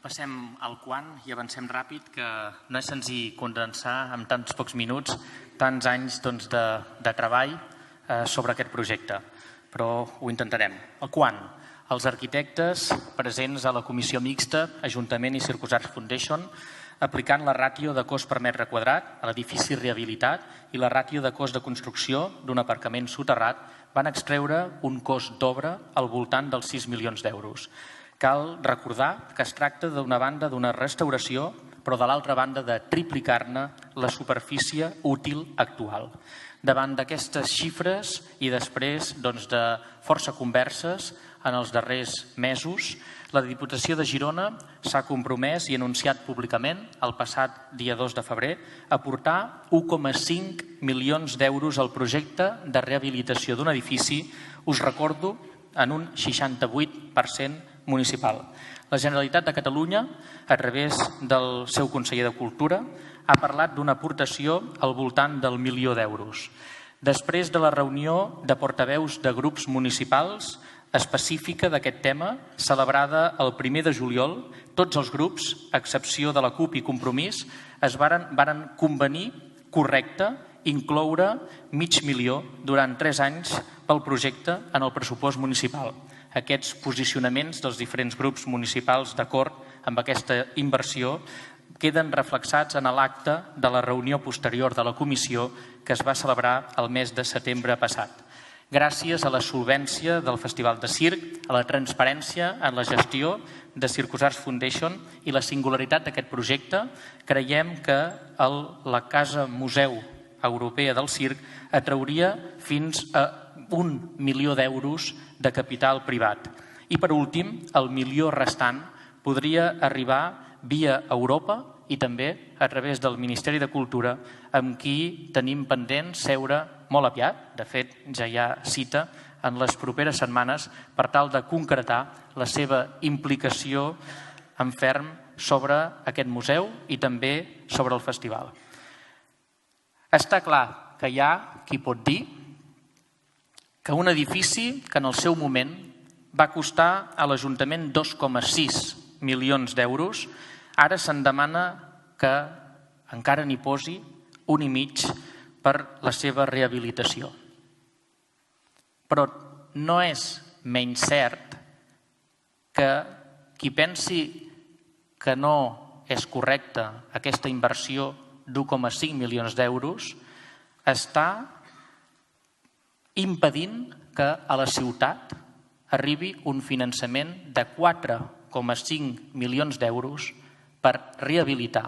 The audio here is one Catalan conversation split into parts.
Passem al quant i avancem ràpid, que no és senzill condensar en tants pocs minuts tants anys de treball sobre aquest projecte, però ho intentarem. El quant. Els arquitectes presents a la comissió mixta, Ajuntament i Circusarts Foundation, aplicant la ràtio de cost per metre quadrat a l'edifici rehabilitat i la ràtio de cost de construcció d'un aparcament soterrat, van extreure un cost d'obra al voltant dels 6 milions d'euros. Cal recordar que es tracta d'una banda d'una restauració, però de l'altra banda de triplicar-ne la superfície útil actual. Davant d'aquestes xifres i després de força converses en els darrers mesos, la Diputació de Girona s'ha compromès i anunciat públicament el passat dia 2 de febrer a aportar 1,5 milions d'euros al projecte de rehabilitació d'un edifici, us recordo, en un 68% municipal. La Generalitat de Catalunya, a través del seu conseller de Cultura, ha parlat d'una aportació al voltant del 1 milió d'euros. Després de la reunió de portaveus de grups municipals específica d'aquest tema, celebrada el 1 de juliol, tots els grups, a excepció de la CUP i Compromís, varen convenir correcte incloure mig milió durant 3 anys pel projecte en el pressupost municipal. Aquests posicionaments dels diferents grups municipals d'acord amb aquesta inversió queden reflexats en l'acte de la reunió posterior de la comissió que es va celebrar el mes de setembre passat. Gràcies a la solvència del Festival de Circ, a la transparència en la gestió de Circusarts Foundation i la singularitat d'aquest projecte, creiem que la Casa Museu Europea del Circ atrauria fins a 1 milió d'euros de capital privat. I per últim, el milió restant podria arribar via Europa i també a través del Ministeri de Cultura, amb qui tenim pendent seure molt aviat, de fet ja hi ha cita en les properes setmanes per tal de concretar la seva implicació en ferm sobre aquest museu i també sobre el festival. Està clar que hi ha qui pot dir que un edifici que en el seu moment va costar a l'Ajuntament 2,6 milions d'euros, ara se'n demana que encara n'hi posi 1,5 per la seva rehabilitació. Però no és menys cert que qui pensi que no és correcta aquesta inversió d'1,5 milions d'euros està impedint que a la ciutat arribi un finançament de 4,5 milions d'euros per rehabilitar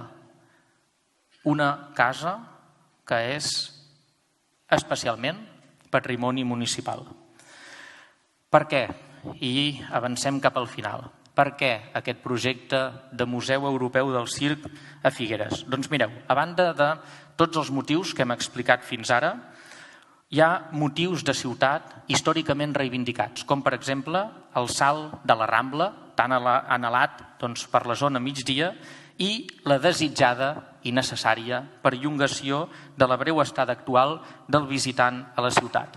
una casa que és especialment patrimoni municipal. Per què? I avancem cap al final. Per què aquest projecte de Museu Europeu del Circ a Figueres? Doncs mireu, a banda de tots els motius que hem explicat fins ara, hi ha motius de ciutat històricament reivindicats, com per exemple el salt de la Rambla, tan anhelat per la zona migdia, i la desitjada i necessària perllongació de la breu estada actual del visitant a la ciutat.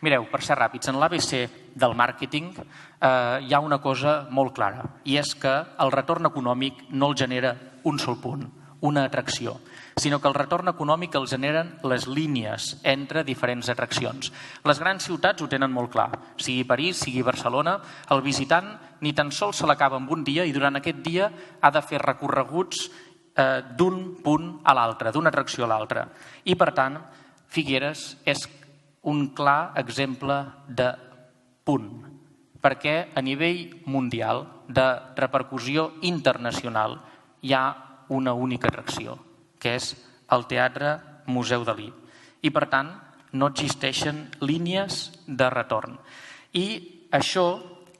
Mireu, per ser ràpids, en l'ABC del màrqueting hi ha una cosa molt clara, i és que el retorn econòmic no el genera un sol punt, una atracció, sinó que el retorn econòmic el generen les línies entre diferents atraccions. Les grans ciutats ho tenen molt clar, sigui París, sigui Barcelona, el visitant ni tan sols se l'acaba en un dia i durant aquest dia ha de fer recorreguts d'un punt a l'altre, d'una atracció a l'altra. I per tant, Figueres és un clar exemple de punt, perquè a nivell mundial de repercussió internacional hi ha una única atracció, que és el Teatre Museu Dalí. I per tant, no existeixen línies de retorn. I això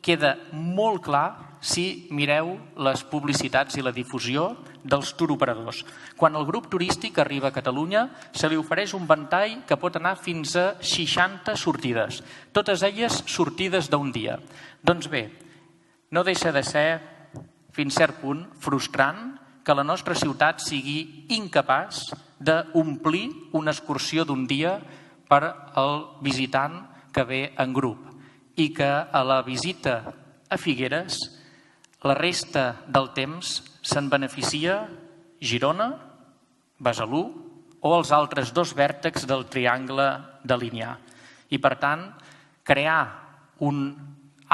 queda molt clar si mireu les publicitats i la difusió dels turoperadors. Quan el grup turístic arriba a Catalunya, se li ofereix un ventall que pot anar fins a 60 sortides, totes elles sortides d'un dia. Doncs bé, no deixa de ser, fins a cert punt, frustrant que la nostra ciutat sigui incapaç d'omplir una excursió d'un dia per al visitant que ve en grup i que a la visita a Figueres La resta del temps se'n beneficia Girona, Besalú o els altres dos vèrtexs del triangle de Linear. I, per tant, crear un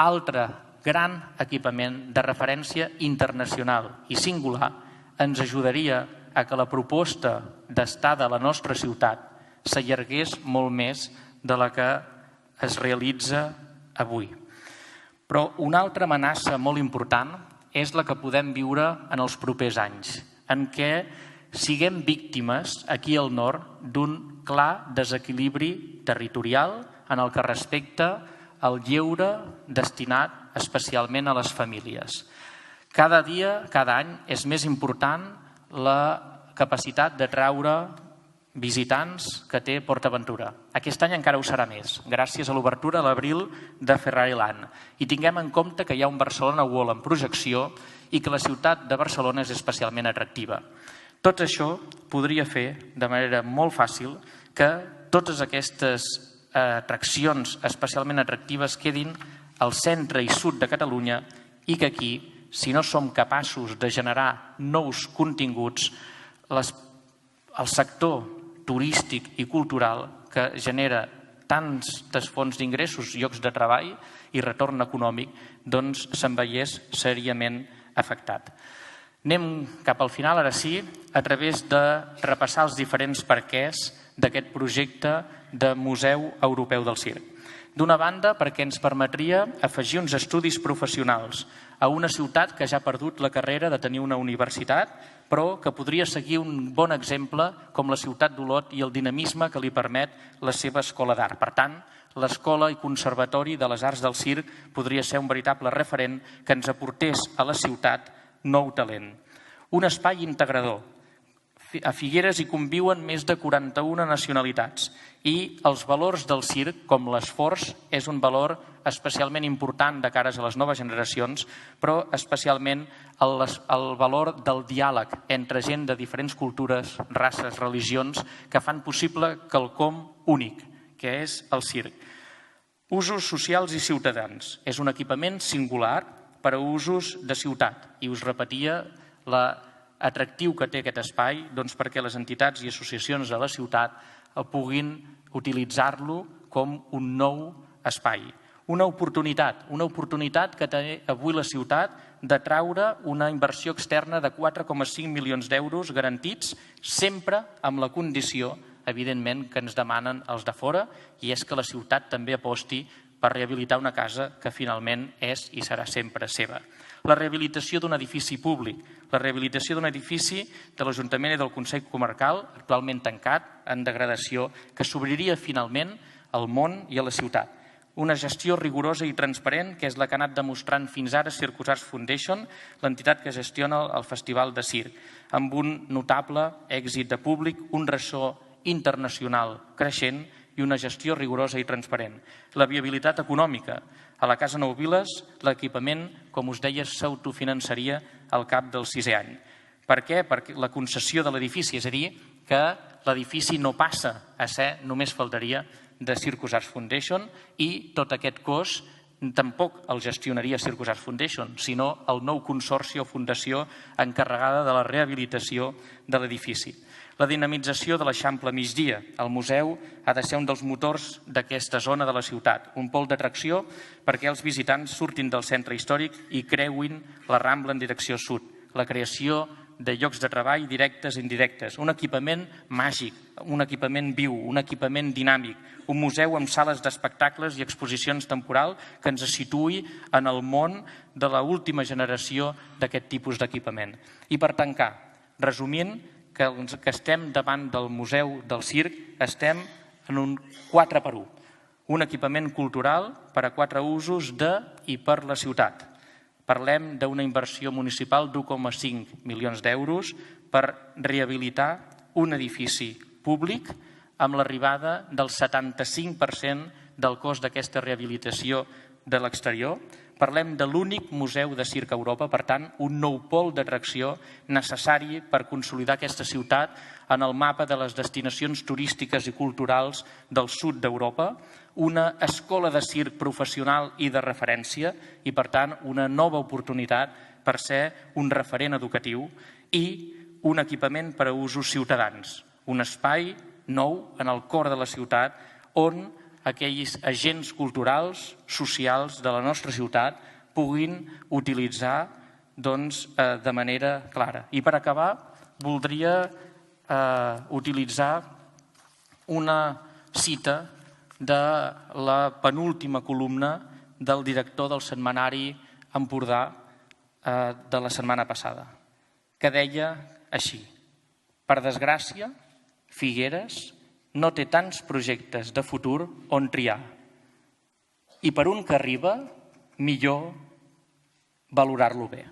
altre gran equipament de referència internacional i singular ens ajudaria a que la proposta d'estada a la nostra ciutat s'allargués molt més de la que es realitza avui. Però una altra amenaça molt important és la que podem viure en els propers anys, en què siguem víctimes, aquí al nord, d'un clar desequilibri territorial en el que respecta al lleure destinat especialment a les famílies. Cada dia, cada any, és més important la capacitat de traure visitants que té PortAventura. Aquest any encara ho serà més, gràcies a l'obertura a l'abril de Ferrari Land. I tinguem en compte que hi ha un Barcelona World en projecció i que la ciutat de Barcelona és especialment atractiva. Tot això podria fer de manera molt fàcil que totes aquestes atraccions especialment atractives quedin al centre i sud de Catalunya i que aquí, si no som capaços de generar nous continguts, el sector turístic i cultural que genera tants fons d'ingressos, llocs de treball i retorn econòmic, doncs se'n veiés seriament afectat. Anem cap al final, ara sí, a través de repassar els diferents perquès d'aquest projecte de Museu Europeu del Circ. D'una banda, perquè ens permetria afegir uns estudis professionals a una ciutat que ja ha perdut la carrera de tenir una universitat, però que podria seguir un bon exemple com la ciutat d'Olot i el dinamisme que li permet la seva escola d'art. Per tant, l'Escola i Conservatori de les Arts del Circ podria ser un veritable referent que ens aportés a la ciutat nou talent. Un espai integrador. A Figueres hi conviuen més de 41 nacionalitats i els valors del circ, com l'esforç, és un valor especialment important de cares a les noves generacions, però especialment el valor del diàleg entre gent de diferents cultures, races, religions, que fan possible quelcom únic, que és el circ. Usos socials i ciutadans. És un equipament singular per a usos de ciutat i us repetia l'atractiu que té aquest espai perquè les entitats i associacions de la ciutat puguin utilitzar-lo com un nou espai. Una oportunitat que té avui la ciutat de traure una inversió externa de 4,5 milions d'euros garantits, sempre amb la condició, evidentment, que ens demanen els de fora, i és que la ciutat també aposti per rehabilitar una casa que finalment és i serà sempre seva. La rehabilitació d'un edifici públic, la rehabilitació d'un edifici de l'Ajuntament i del Consell Comarcal, actualment tancat, en degradació, que s'obriria finalment al món i a la ciutat. Una gestió rigorosa i transparent, que és la que ha anat demostrant fins ara Circus Arts Foundation, l'entitat que gestiona el Festival de Circ, amb un notable èxit de públic, un ressò internacional creixent i una gestió rigorosa i transparent. La viabilitat econòmica. A la Casa Nou Viles, l'equipament, com us deia, s'autofinançaria al cap del 6è any. Per què? Perquè la concessió de l'edifici, és a dir, que l'edifici no passa a ser, només faltaria, de Circus Arts Foundation i tot aquest cost tampoc el gestionaria Circus Arts Foundation, sinó el nou consorci o fundació encarregada de la rehabilitació de l'edifici. La dinamització de l'Eixample Migdia. El museu ha de ser un dels motors d'aquesta zona de la ciutat, un pol d'atracció perquè els visitants surtin del centre històric i creuin la Rambla en direcció sud. La creació de llocs de treball directes i indirectes, un equipament màgic, un equipament viu, un equipament dinàmic, un museu amb sales d'espectacles i exposicions temporals que ens situï en el món de l'última generació d'aquest tipus d'equipament. I per tancar, resumint, que estem davant del Museu del Circ, estem en un 4x1, un equipament cultural per a 4 usos de i per la ciutat. Parlem d'una inversió municipal d'1,5 milions d'euros per rehabilitar un edifici públic amb l'arribada del 75% del cost d'aquesta rehabilitació de l'exterior. Parlem de l'únic museu de circ a Europa, per tant, un nou pol d'atracció necessari per consolidar aquesta ciutat en el mapa de les destinacions turístiques i culturals del sud d'Europa, una escola de circ professional i de referència i, per tant, una nova oportunitat per ser un referent educatiu i un equipament per a usos ciutadans, un espai nou en el cor de la ciutat on aquells agents culturals, socials de la nostra ciutat puguin utilitzar de manera clara. I per acabar, voldria utilitzar una cita de la penúltima columna del director del setmanari Empordà de la setmana passada, que deia així: per desgràcia, Figueres no té tants projectes de futur on triar i per un que arriba, millor valorar-lo bé.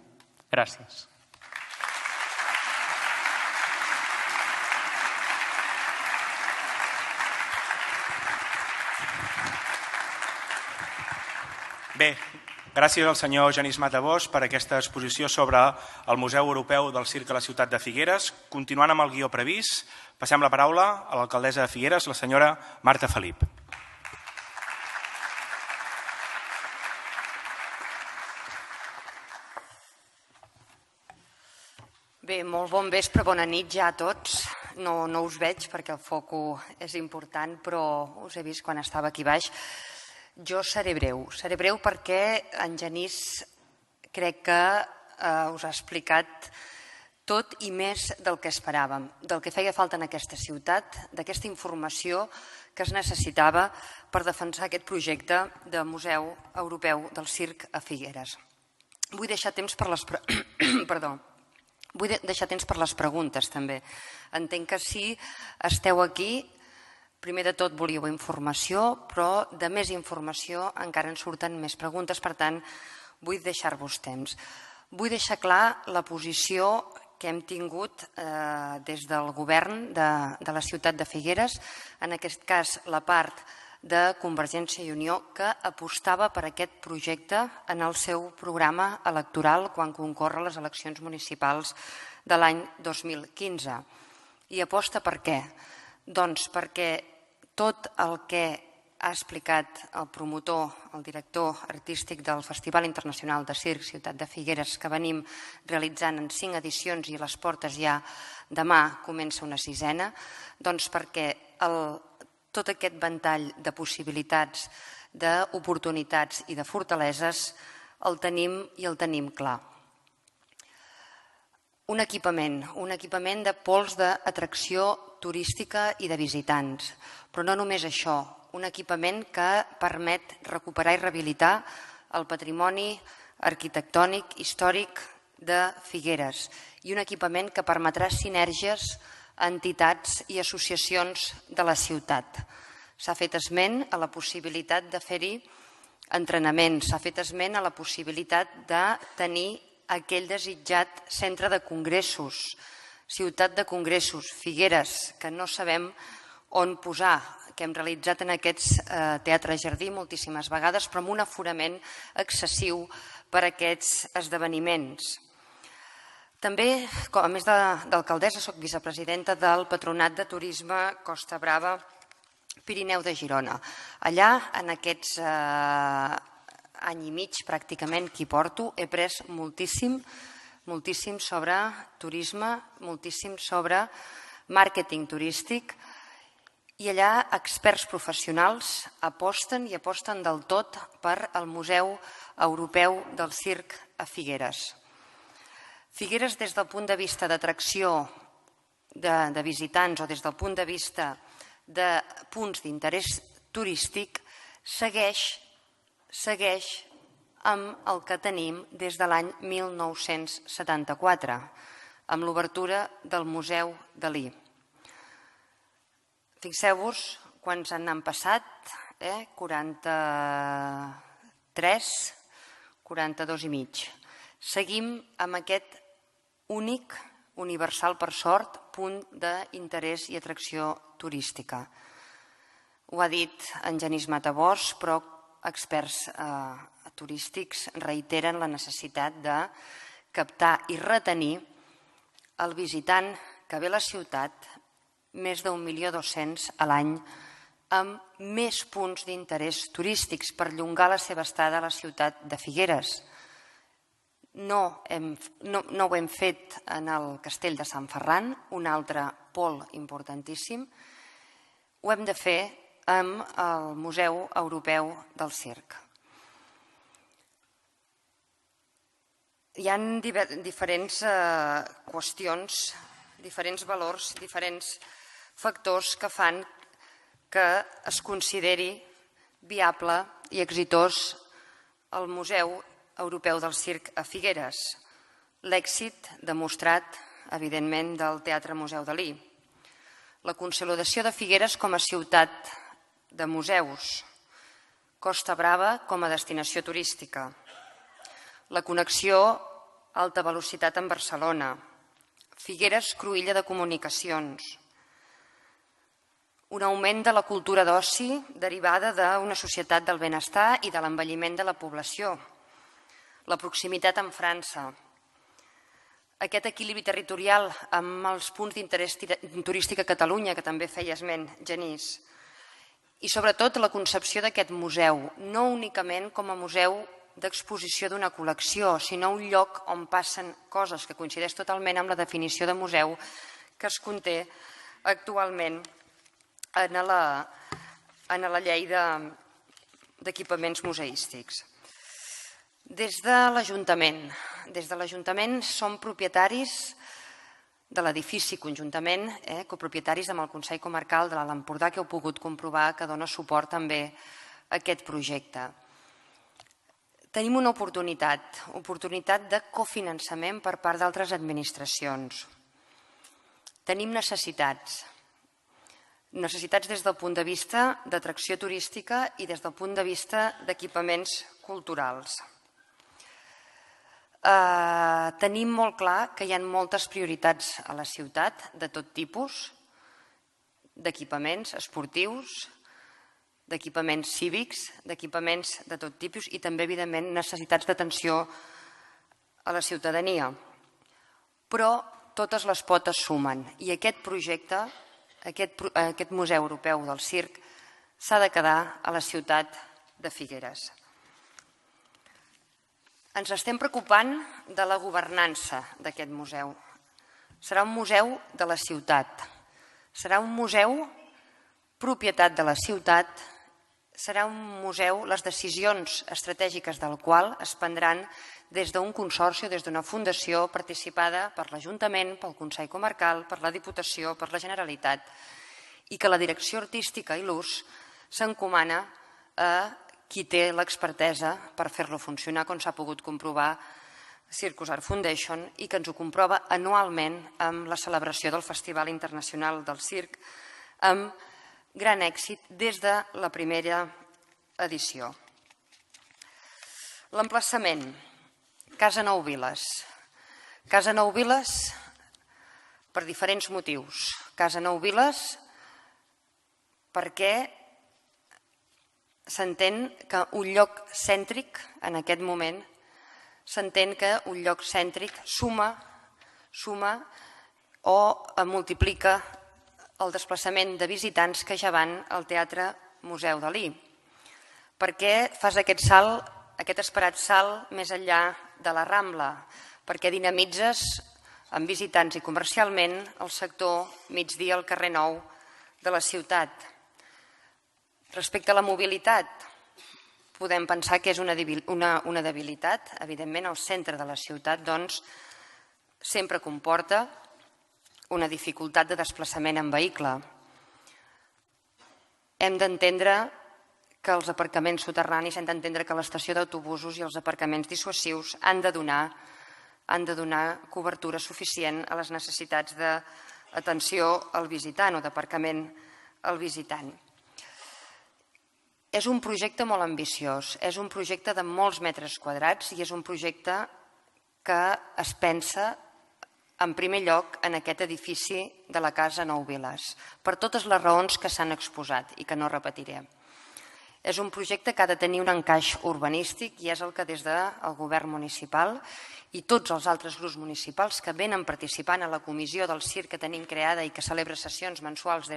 Gràcies. Bé, gràcies al senyor Genís Matabós per aquesta exposició sobre el Museu Europeu del Circ a la ciutat de Figueres. Continuant amb el guió previst, passem la paraula a l'alcaldessa de Figueres, la senyora Marta Felip. Bé, molt bon vespre, bona nit ja a tots. No us veig perquè el foco és important, però us he vist quan estava aquí baix. Jo seré breu perquè en Genís crec que us ha explicat tot i més del que esperàvem, del que feia falta en aquesta ciutat, d'aquesta informació que es necessitava per defensar aquest projecte de Museu Europeu del Circ a Figueres. Vull deixar temps per les preguntes també. Entenc que si esteu aquí, primer de tot volíeu informació, però de més informació encara en surten més preguntes, per tant, vull deixar-vos temps. Vull deixar clar la posició que hem tingut des del govern de la ciutat de Figueres, en aquest cas la part de Convergència i Unió, que apostava per aquest projecte en el seu programa electoral quan concorre a les eleccions municipals de l'any 2015. I aposta per què? Doncs perquè tot el que ha explicat el promotor, el director artístic del Festival Internacional de Circ Ciutat de Figueres, que venim realitzant en 5 edicions i a les portes ja demà comença una 6a, doncs perquè tot aquest ventall de possibilitats, d'oportunitats i de fortaleses el tenim i el tenim clar. Un equipament de pols d'atracció turística i de visitants, però no només això, un equipament que permet recuperar i rehabilitar el patrimoni arquitectònic històric de Figueres i un equipament que permetrà sinergies a entitats i associacions de la ciutat. S'ha fet esment a la possibilitat de fer-hi entrenaments, s'ha fet esment a la possibilitat de tenir aquell desitjat centre de congressos, ciutat de congressos, Figueres, que no sabem on posar, que hem realitzat en aquests teatres jardí moltíssimes vegades, però amb un aforament excessiu per a aquests esdeveniments. També, a més d'alcaldessa, soc vicepresidenta del Patronat de Turisme Costa Brava Pirineu de Girona. Allà, en aquests any i mig pràcticament que hi porto, he après moltíssim sobre turisme, moltíssim sobre màrqueting turístic, i allà experts professionals aposten del tot per al Museu Europeu del Circ a Figueres. Figueres, des del punt de vista d'atracció de visitants o des del punt de vista de punts d'interès turístic, segueix amb el que tenim des de l'any 1974, amb l'obertura del Museu Dalí. Fixeu-vos quants han passat, 43, 42 i mig. Seguim amb aquest únic, universal per sort, punt d'interès i atracció turística. Ho ha dit en Genís Matabós, però experts turístics reiteren la necessitat de captar i retenir el visitant que ve a la ciutat, més d'1.200.000 a l'any, amb més punts d'interès turístics per llongar la seva estada a la ciutat de Figueres. No ho hem fet en el Castell de Sant Ferran, un altre pol importantíssim. Ho hem de fer amb el Museu Europeu del Circ. Hi ha diferents qüestions, diferents valors, diferents factors que fan que es consideri viable i exitós el Museu Europeu del Circ a Figueres. L'èxit demostrat, evidentment, del Teatre Museu Dalí. La consolidació de Figueres com a ciutat de museus. Costa Brava com a destinació turística. La connexió alta velocitat amb Barcelona. Figueres, cruïlla de comunicacions. Un augment de la cultura d'oci derivada d'una societat del benestar i de l'envelliment de la població. La proximitat amb França. Aquest equilibri territorial amb els punts d'interès turístic a Catalunya, que també feia esment Genís. I sobretot la concepció d'aquest museu, no únicament com a museu d'exposició d'una col·lecció, sinó un lloc on passen coses que coincideix totalment amb la definició de museu que es conté actualment en la llei d'equipaments museístics. Des de l'Ajuntament som propietaris de l'edifici conjuntament, copropietaris amb el Consell Comarcal de l'Alt Empordà, que heu pogut comprovar que dona suport també a aquest projecte. Tenim una oportunitat de cofinançament per part d'altres administracions. Tenim necessitats des del punt de vista d'atracció turística i des del punt de vista d'equipaments culturals. Tenim molt clar que hi ha moltes prioritats a la ciutat de tot tipus, d'equipaments esportius, d'equipaments cívics, d'equipaments de tot tipus i també, evidentment, necessitats d'atenció a la ciutadania. Però totes les potes sumen i aquest projecte, aquest Museu Europeu del Circ, s'ha de quedar a la ciutat de Figueres. Ens estem preocupant de la governança d'aquest museu. Serà un museu de la ciutat, serà un museu propietat de la ciutat, serà un museu, les decisions estratègiques del qual es prendran des d'un consorci o des d'una fundació participada per l'Ajuntament, pel Consell Comarcal, per la Diputació, per la Generalitat, i que la direcció artística i l'ús s'encomana a qui té l'expertesa per fer-lo funcionar, com s'ha pogut comprovar Circus Art Foundation, i que ens ho comprova anualment amb la celebració del Festival Internacional del Circ, amb gran èxit des de la primera edició. L'emplaçament, Casa Nou Viles. Casa Nou Viles per diferents motius. Casa Nou Viles perquè s'entén que un lloc cèntric, en aquest moment, s'entén que un lloc cèntric suma o multiplica el desplaçament de visitants que ja van al Teatre Museu Dalí. Per què fas aquest salt, aquest esperat salt més enllà de la Rambla? Perquè dinamitzes amb visitants i comercialment el sector migdia al carrer Nou de la ciutat. Respecte a la mobilitat, podem pensar que és una debilitat. Evidentment, el centre de la ciutat sempre comporta una dificultat de desplaçament en vehicle. Hem d'entendre que els aparcaments soterranis, hem d'entendre que l'estació d'autobusos i els aparcaments dissuasius han de donar cobertura suficient a les necessitats d'atenció al visitant o d'aparcament al visitant. És un projecte molt ambiciós, és un projecte de molts metres quadrats i és un projecte que es pensa en primer lloc en aquest edifici de la Casa Nou Viles, per totes les raons que s'han exposat i que no repetiré. És un projecte que ha de tenir un encaix urbanístic i és el que des del govern municipal i tots els altres grups municipals que venen participant a la comissió del circ que tenim creada i que celebra sessions mensuals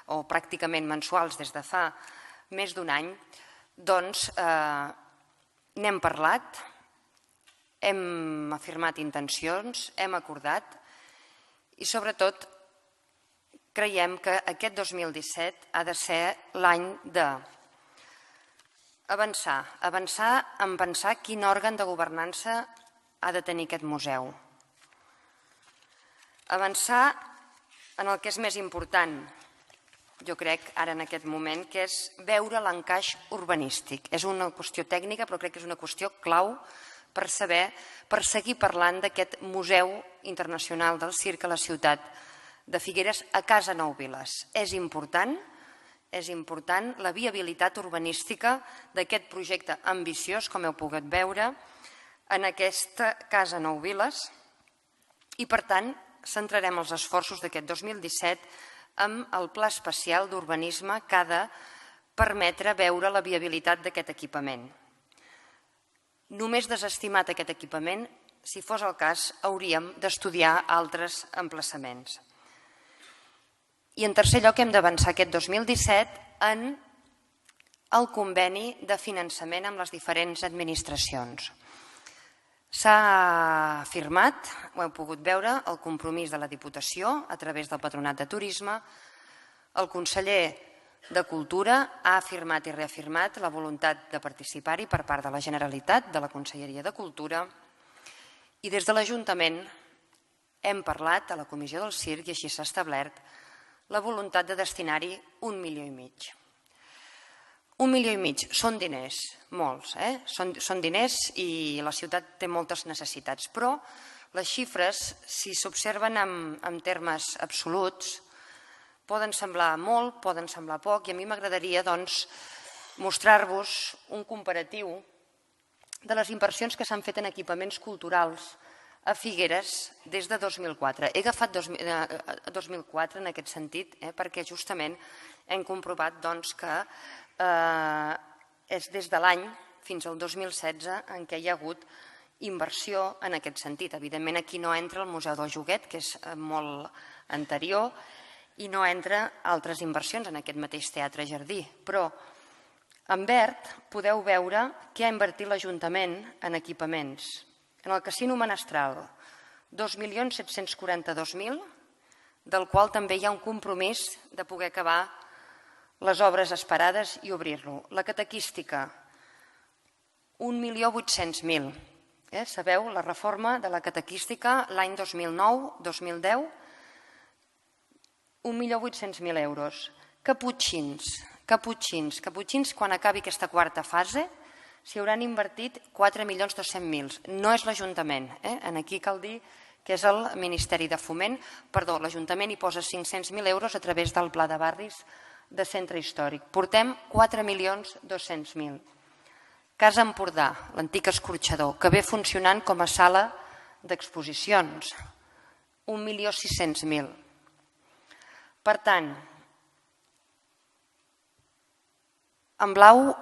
o pràcticament mensuals des de fa més d'un any, n'hem parlat hem afirmat intencions, hem acordat i sobretot creiem que aquest 2017 ha de ser l'any d'avançar en pensar quin òrgan de governança ha de tenir aquest museu. Avançar en el que és més important, jo crec, ara en aquest moment, que és veure l'encaix urbanístic. És una qüestió tècnica, però crec que és una qüestió clau per seguir parlant d'aquest Museu Internacional del Circ a la ciutat de Figueres, a Casa Nou Viles. És important la viabilitat urbanística d'aquest projecte ambiciós, com heu pogut veure, en aquesta Casa Nou Viles i, per tant, centrarem els esforços d'aquest 2017 amb el pla especial d'urbanisme que ha de permetre veure la viabilitat d'aquest equipament. Només desestimat aquest equipament, si fos el cas, hauríem d'estudiar altres emplaçaments. I en tercer lloc hem d'avançar aquest 2017 en el conveni de finançament amb les diferents administracions. S'ha firmat, ho heu pogut veure, el compromís de la Diputació a través del Patronat de Turisme. El conseller de Cultura ha afirmat i reafirmat la voluntat de participar-hi per part de la Generalitat, de la Conselleria de Cultura, i des de l'Ajuntament hem parlat a la Comissió del Circ i així s'ha establert la voluntat de destinar-hi 1,5 milions. 1,5 milions són diners, molts, són diners i la ciutat té moltes necessitats, però les xifres, si s'observen en termes absoluts, poden semblar molt, poden semblar poc, i a mi m'agradaria mostrar-vos un comparatiu de les inversions que s'han fet en equipaments culturals a Figueres des de 2004. He agafat 2004 en aquest sentit perquè justament hem comprovat que és des de l'any fins al 2016 en què hi ha hagut inversió en aquest sentit. Evidentment aquí no entra el Museu del Joguet, que és molt anterior, i no entra altres inversions en aquest mateix teatre jardí. Però en verd podeu veure què ha invertit l'Ajuntament en equipaments. En el Casino Menestral, 2.742.000, del qual també hi ha un compromís de poder acabar les obres esperades i obrir-lo. La catequística, 1.800.000. Sabeu, la reforma de la catequística l'any 2009-2010, 1.800.000 euros. Caputxins, quan acabi aquesta quarta fase, s'hi hauran invertit 4.200.000. No és l'Ajuntament. Aquí cal dir que és el Ministeri de Foment. Perdó, l'Ajuntament hi posa 500.000 euros a través del Pla de Barris de Centre Històric. Portem 4.200.000. Casa Empordà, l'antic escorxador, que ve funcionant com a sala d'exposicions. 1.600.000. Per tant, en blau,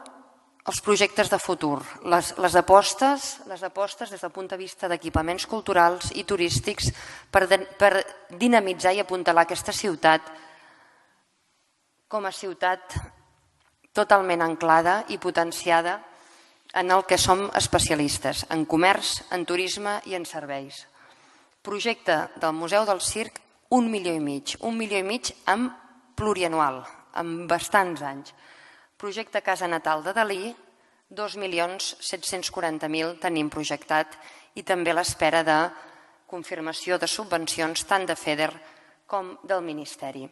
els projectes de futur, les apostes des del punt de vista d'equipaments culturals i turístics per dinamitzar i apuntalar aquesta ciutat com a ciutat totalment anclada i potenciada en el que som especialistes, en comerç, en turisme i en serveis. Projecte del Museu del Circ, 1,5 milions. 1,5 milions amb plurianual, amb bastants anys. Projecte Casa Natal de Dalí, 2.740.000 tenim projectat i també a l'espera de confirmació de subvencions tant de FEDER com del Ministeri.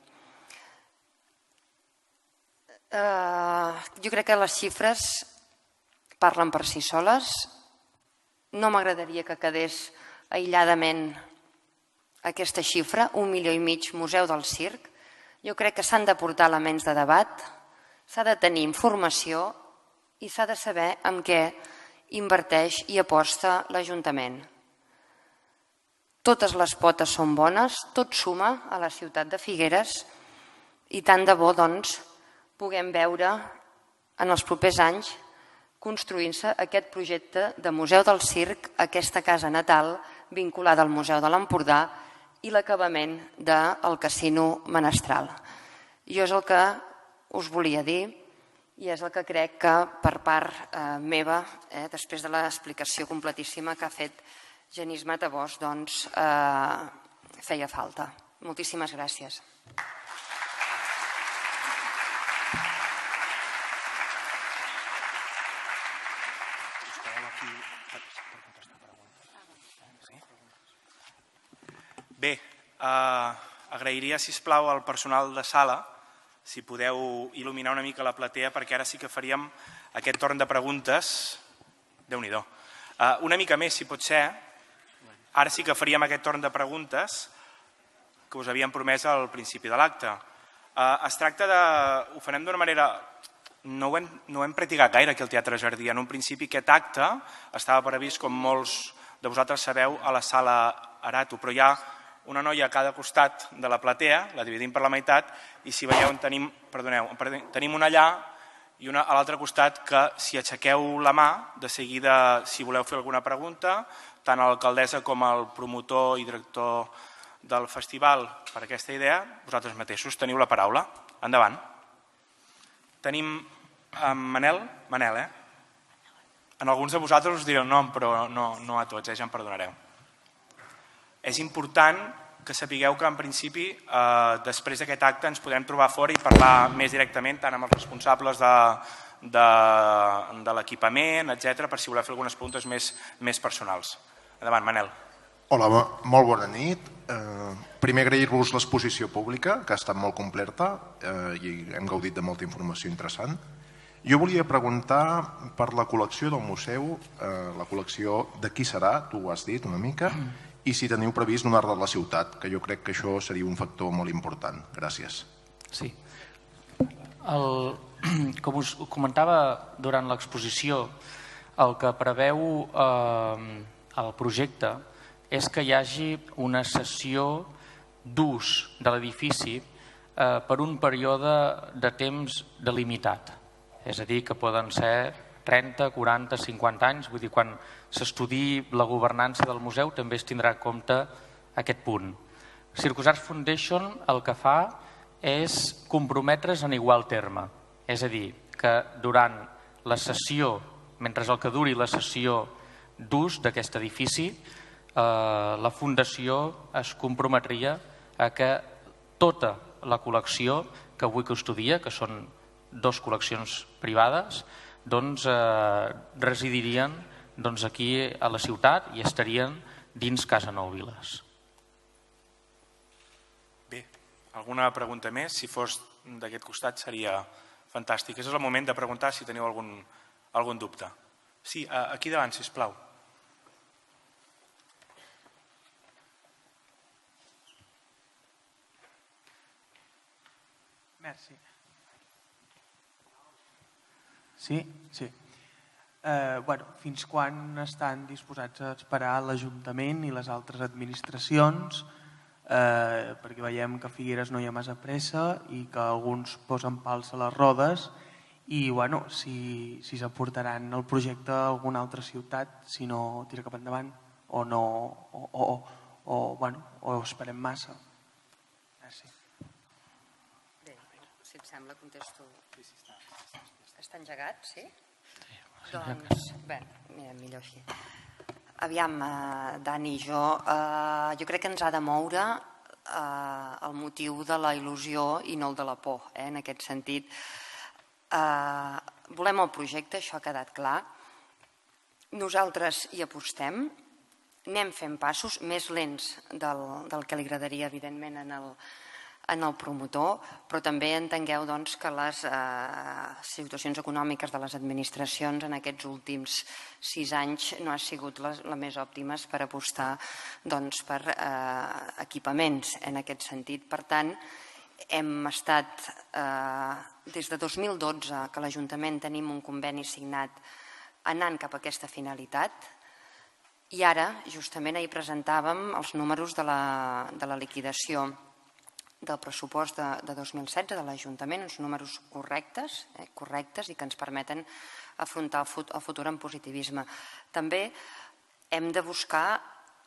Jo crec que les xifres parlen per si soles. No m'agradaria que quedés aïlladament aquesta xifra, 1,5 milions Museu del Circ. Jo crec que s'han de portar elements de debat, s'ha de tenir informació i s'ha de saber en què inverteix i aposta l'Ajuntament. Totes les potes són bones, tot suma a la ciutat de Figueres i tant de bo puguem veure en els propers anys construint-se aquest projecte de Museu del Circ, aquesta casa natal vinculada al Museu de l'Empordà i l'acabament del Casino Menestral. Jo és el que us volia dir I és el que crec que per part meva, després de l'explicació completíssima que ha fet Genís Matabós, doncs feia falta. Moltíssimes gràcies. Bé, agrairia, sisplau, al personal de sala si podeu il·luminar una mica la platea, perquè ara sí que faríem aquest torn de preguntes. Déu-n'hi-do. Una mica més, si pot ser. Ara sí que faríem aquest torn de preguntes que us havíem promès al principi de l'acte. Es tracta de... Ho farem d'una manera... No ho hem practicat gaire aquí al Teatre Jardí. En un principi aquest acte estava previst, com molts de vosaltres sabeu, a la sala Arato, però hi ha una noia a cada costat de la platea, la dividim per la meitat, i si veieu tenim una allà i una a l'altre costat que si aixequeu la mà, de seguida, si voleu fer alguna pregunta, tant a l'alcaldessa com al promotor i director del festival per aquesta idea, vosaltres mateixos teniu la paraula. Endavant. Tenim Manel, En alguns de vosaltres us diré el nom, però no a tots, ja em perdonareu. És important que sapigueu que, en principi, després d'aquest acte ens podem trobar fora i parlar més directament, tant amb els responsables de l'equipament, etc., per si voleu fer algunes preguntes més personals. Endavant, Manel. Hola, molt bona nit. Primer, agrair-vos l'exposició pública, que ha estat molt completa i hem gaudit de molta informació interessant. Jo volia preguntar per la col·lecció del museu, la col·lecció de qui serà, tu ho has dit una mica, i si teniu previst donar-la a la ciutat, que jo crec que això seria un factor molt important. Gràcies. Sí. Com us comentava durant l'exposició, el que preveu el projecte és que hi hagi una cessió d'ús de l'edifici per un període de temps delimitat. És a dir, que poden ser 30, 40, 50 anys. Vull dir, quan s'estudiï la governança del museu també es tindrà en compte aquest punt. Circus Arts Foundation el que fa és comprometre's en igual terme. És a dir, que durant la sessió, mentre el que duri la sessió d'ús d'aquest edifici, la Fundació es comprometria a que tota la col·lecció que avui custodia, que són 2 col·leccions privades, residirien aquí a la ciutat i estarien dins Casa Nou Viles. Bé, alguna pregunta més? Si fos d'aquest costat seria fantàstic. És el moment de preguntar si teniu algun dubte. Sí, aquí davant, sisplau. Merci. Sí. Fins quan estan disposats a esperar l'Ajuntament i les altres administracions, perquè veiem que a Figueres no hi ha massa pressa i que alguns posen pals a les rodes, i si s'aportaran el projecte a alguna altra ciutat si no tira cap endavant o esperem massa. Gràcies. Bé, si et sembla contesto. Està engegat, sí? Doncs, bé, millor així. Aviam, Dani i jo crec que ens ha de moure el motiu de la il·lusió i no el de la por. En aquest sentit, volem el projecte, això ha quedat clar. Nosaltres hi apostem, anem fent passos més lents del que li agradaria, evidentment, en el promotor, però també entengueu que les situacions econòmiques de les administracions en aquests últims 6 anys no han sigut les més òptimes per apostar per equipaments en aquest sentit. Per tant, hem estat des de 2012 que l'Ajuntament tenim un conveni signat anant cap a aquesta finalitat i ara justament ahir presentàvem els números de la liquidació del pressupost de 2016 de l'Ajuntament, uns números correctes i que ens permeten afrontar el futur amb positivisme. També hem de buscar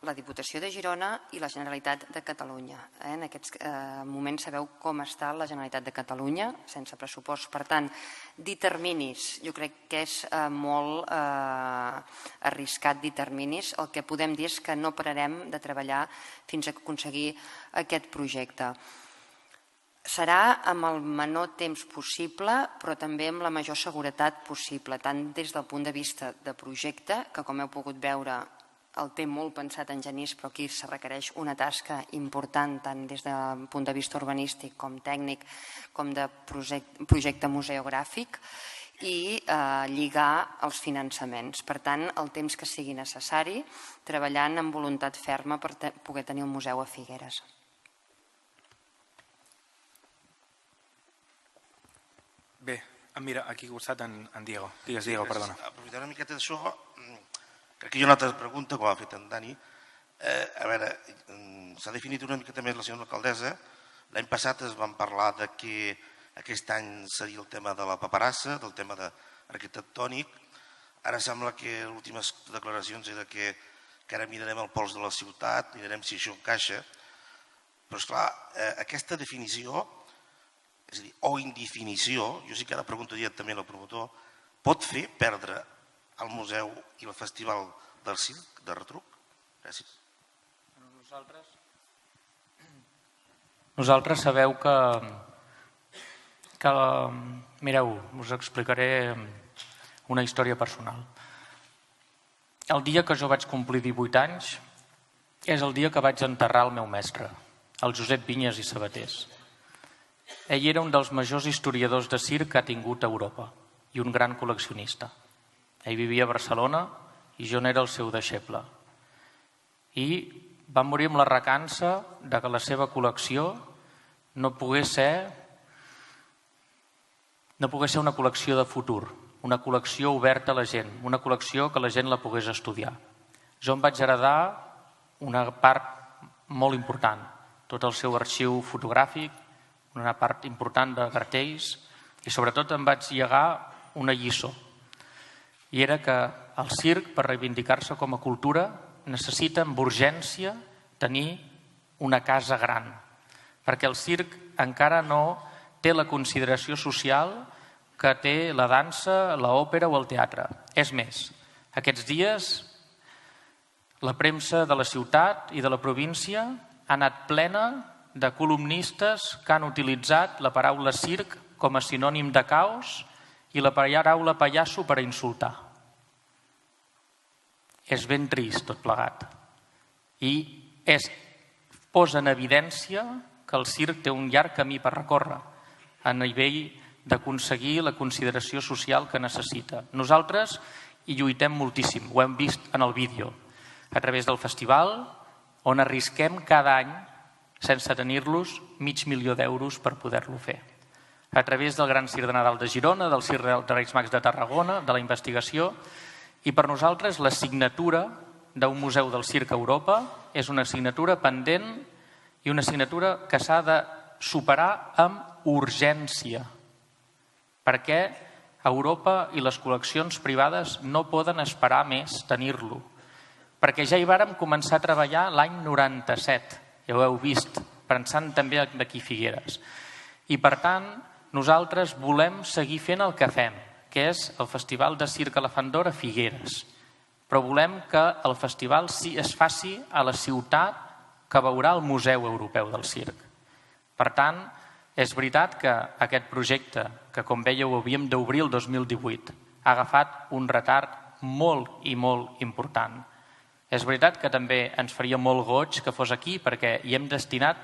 la Diputació de Girona i la Generalitat de Catalunya. En aquests moments sabeu com està la Generalitat de Catalunya, sense pressupost. Per tant, dir terminis, jo crec que és molt arriscat dir terminis. El que podem dir és que no pararem de treballar fins a aconseguir aquest projecte. Serà amb el menor temps possible, però també amb la major seguretat possible, tant des del punt de vista de projecte, que com heu pogut veure el té molt pensat en Genís, però aquí se requereix una tasca important tant des del punt de vista urbanístic com tècnic, com de projecte museogràfic, i lligar els finançaments. Per tant, el temps que sigui necessari, treballant amb voluntat ferma per poder tenir un museu a Figueres. Bé, mira, aquí al costat en Diego. Digues, Diego, perdona. Aprofitant una miqueta d'això, crec que hi ha una altra pregunta, com ha fet en Dani. A veure, s'ha definit una miqueta més la senyora alcaldessa. L'any passat es van parlar de que aquest any seria el tema de la paperassa, del tema arquitectònic. Ara sembla que les últimes declaracions era que ara mirarem el pols de la ciutat, mirarem si això encaixa. Però, esclar, aquesta definició, és a dir, o indefinició, jo sí que ara pregunto directament al promotor, pot fer perdre el museu i el festival del circ de retruc? Gràcies. Nosaltres sabeu que mireu, us explicaré una història personal. El dia que jo vaig complir 18 anys és el dia que vaig enterrar el meu mestre, el Josep Vinyes i Sabatés. Ell era un dels majors historiadors de circ que ha tingut Europa i un gran col·leccionista. Ell vivia a Barcelona i jo n'era el seu deixeble. I va morir amb la recança de que la seva col·lecció no pogués ser una col·lecció de futur, una col·lecció oberta a la gent, una col·lecció que la gent la pogués estudiar. Jo em vaig heredar una part molt important, tot el seu arxiu fotogràfic, una part important de cartells i sobretot em vaig llegar una lliçó. I era que el circ, per reivindicar-se com a cultura, necessita amb urgència tenir una casa gran, perquè el circ encara no té la consideració social que té la dansa, l'òpera o el teatre. És més, aquests dies la premsa de la ciutat i de la província ha anat plena de columnistes que han utilitzat la paraula circ com a sinònim de caos i la paraula pallasso per a insultar. És ben trist tot plegat. I posa en evidència que el circ té un llarg camí per recórrer a nivell d'aconseguir la consideració social que necessita. Nosaltres hi lluitem moltíssim, ho hem vist en el vídeo, a través del festival, on arrisquem cada any, sense tenir-los, $500.000 d'euros per poder-lo fer. A través del Gran Circ de Nadal de Girona, del Circ de Reis Mags de Tarragona, de la investigació, i per nosaltres la signatura d'un museu del circ a Europa és una assignatura pendent i una assignatura que s'ha de superar amb urgència, perquè Europa i les col·leccions privades no poden esperar més tenir-lo, perquè ja hi vàrem començar a treballar l'any 97, ja ho heu vist, pensant també d'aquí Figueres. I per tant, nosaltres volem seguir fent el que fem, que és el Festival de Circ Elefant d'Or a Figueres, però volem que el festival es faci a la ciutat que veurà el Museu Europeu del Circ. Per tant, és veritat que aquest projecte, que com veieu havíem d'obrir el 2018, ha agafat un retard molt i molt important. És veritat que també ens faria molt goig que fos aquí perquè hi hem destinat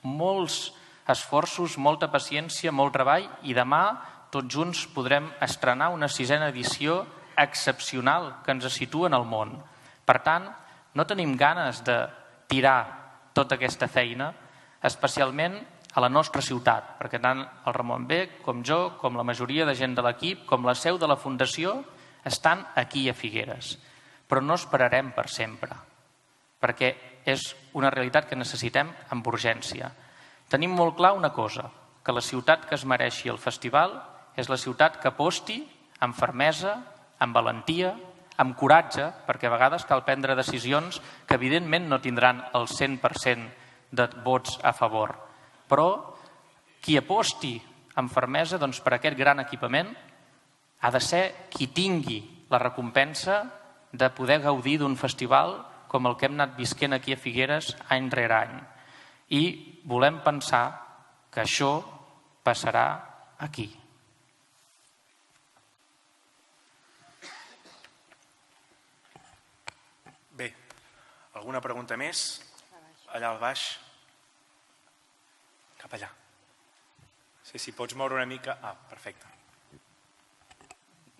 molts esforços, molta paciència, molt treball i demà tots junts podrem estrenar una 6a edició excepcional que ens situa en el món. Per tant, no tenim ganes de tirar tota aquesta feina, especialment a la nostra ciutat, perquè tant el Ramon Bec com jo, com la majoria de gent de l'equip, com la seu de la Fundació, estan aquí a Figueres. Però no esperarem per sempre, perquè és una realitat que necessitem amb urgència. Tenim molt clar una cosa, que la ciutat que es mereixi el festival és la ciutat que aposti amb fermesa, amb valentia, amb coratge, perquè a vegades cal prendre decisions que evidentment no tindran el 100% de vots a favor. Però qui aposti amb fermesa per aquest gran equipament ha de ser qui tingui la recompensa de poder gaudir d'un festival com el que hem anat visquent aquí a Figueres any rere any. I volem pensar que això passarà aquí. Bé, alguna pregunta més? Allà al baix. Cap allà. Sí, si pots moure una mica... perfecte.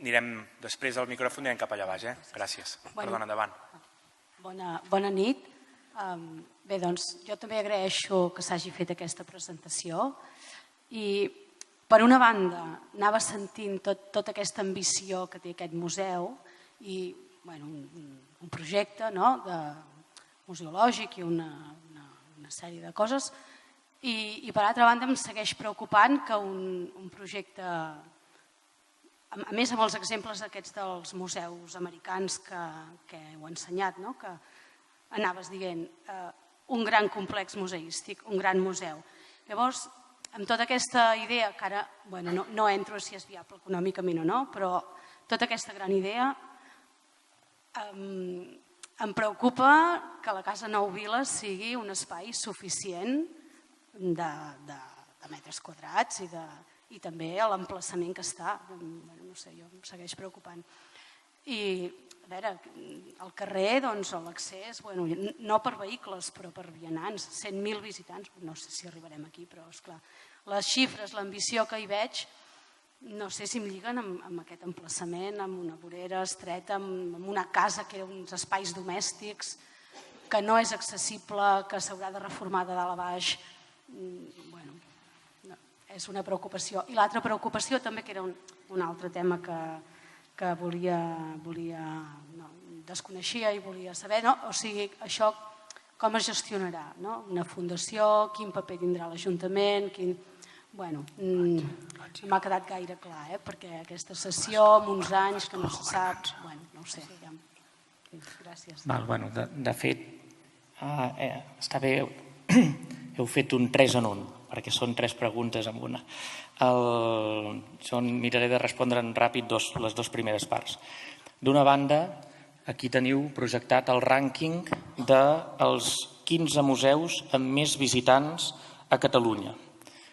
Anirem després del micròfon, anirem cap allà baix, Gràcies. Perdona, endavant. Bona nit. Bé, doncs, jo també agraeixo que s'hagi fet aquesta presentació i, per una banda, anava sentint tota aquesta ambició que té aquest museu i un projecte museològic i una sèrie de coses i, per altra banda, em segueix preocupant que un projecte, a més amb els exemples aquests dels museus americans que heu ensenyat, que anaves dient, un gran complex museístic, un gran museu. Llavors, amb tota aquesta idea, que ara no entro si és viable econòmicament o no, però tota aquesta gran idea em preocupa que la Casa Nou Vila sigui un espai suficient de metres quadrats i també l'emplaçament que està. No sé, em segueix preocupant. I, a veure, al carrer, l'accés, no per vehicles, però per vianants, 100.000 visitants, no sé si arribarem aquí, però, esclar, les xifres, l'ambició que hi veig, no sé si em lliguen amb aquest emplaçament, amb una vorera estreta, amb una casa que era uns espais domèstics, que no és accessible, que s'haurà de reformar de dalt a baix. És una preocupació. I l'altra preocupació també, que era un altre tema que desconeixia i volia saber, o sigui, això com es gestionarà, una fundació, quin paper tindrà l'Ajuntament, no m'ha quedat gaire clar, perquè aquesta sessió, amb uns anys que no se sap, no ho sé. Gràcies. De fet, està bé, heu fet un 3 en 1, perquè són 3 preguntes en una. Jo miraré de respondre'n ràpid les 2 primeres parts. D'una banda, aquí teniu projectat el rànquing dels 15 museus amb més visitants a Catalunya.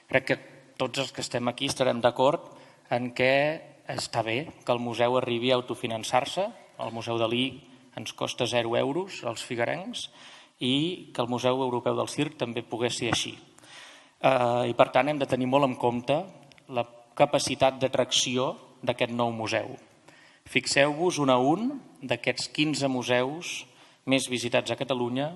Crec que tots els que estem aquí estarem d'acord en què està bé que el museu arribi a autofinançar-se. El Museu Dalí ens costa 0 euros als figuerencs i que el Museu Europeu del Circ també pogués ser així. I per tant hem de tenir molt en compte la capacitat d'atracció d'aquest nou museu. Fixeu-vos un a un d'aquests 15 museus més visitats a Catalunya,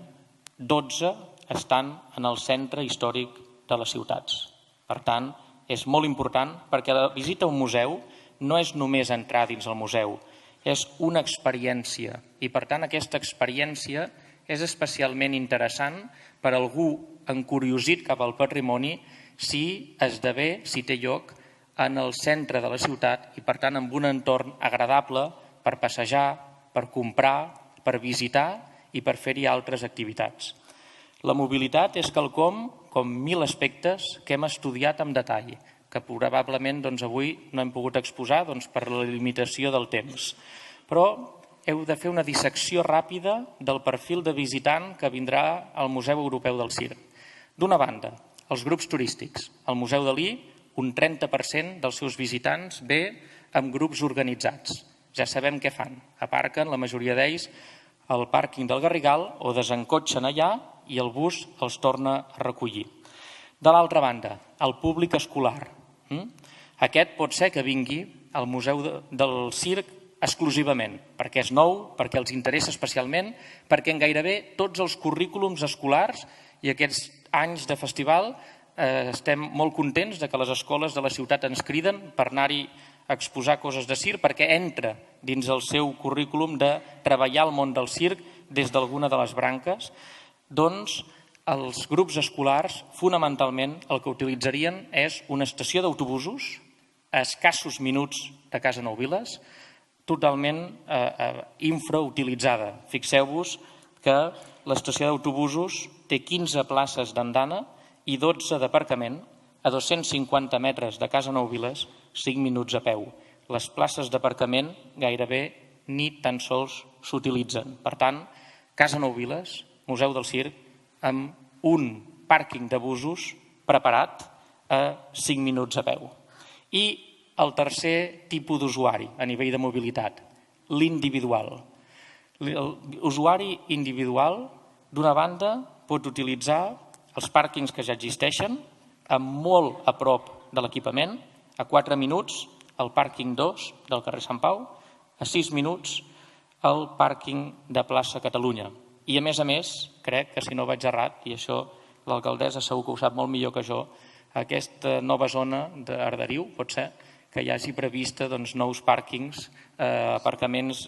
12 estan en el centre històric de les ciutats. Per tant, és molt important perquè la visita a un museu no és només entrar dins el museu, és una experiència i per tant aquesta experiència és especialment interessant per a algú encuriosit cap al patrimoni si esdevé, si té lloc en el centre de la ciutat i per tant amb un entorn agradable per passejar, per comprar, per visitar i per fer-hi altres activitats. La mobilitat és quelcom, com 1.000 aspectes, que hem estudiat amb detall, que probablement avui no hem pogut exposar per la limitació del temps. Però heu de fer una dissecció ràpida del perfil de visitant que vindrà al Museu Europeu del Circ. D'una banda, els grups turístics. Al Museu Dalí, un 30% dels seus visitants ve amb grups organitzats. Ja sabem què fan. Aparquen, la majoria d'ells, al pàrquing del Garrigal o desencotxen allà i el bus els torna a recollir. De l'altra banda, el públic escolar. Aquest pot ser que vingui al Museu del Circ exclusivament, perquè és nou, perquè els interessa especialment, perquè en gairebé tots els currículums escolars i aquests anys de festival estem molt contents que les escoles de la ciutat ens criden per anar-hi a exposar coses de circ, perquè entra dins el seu currículum de treballar al món del circ des d'alguna de les branques. Doncs els grups escolars fonamentalment el que utilitzarien és una estació d'autobusos a escassos minuts de Casa Nou Viles, totalment infrautilitzada. Fixeu-vos que l'estació d'autobusos té 15 places d'andana i 12 d'aparcament a 250 metres de Casa Nou Viles, 5 minuts a peu. Les places d'aparcament gairebé ni tan sols s'utilitzen. Per tant, Casa Nou Viles, Museu del Circ, amb un pàrquing de busos preparat a 5 minuts a peu. I el tercer tipus d'usuari a nivell de mobilitat, l'individual. L'usuari individual, d'una banda, pot utilitzar els pàrquings que ja existeixen, molt a prop de l'equipament, a 4 minuts el pàrquing 2 del carrer Sant Pau, a 6 minuts el pàrquing de plaça Catalunya. I a més, crec que si no vaig errat, i això l'alcaldessa segur que ho sap molt millor que jo, aquesta nova zona d'Arderiu, pot ser, que hi hagi prevista nous pàrquings, aparcaments,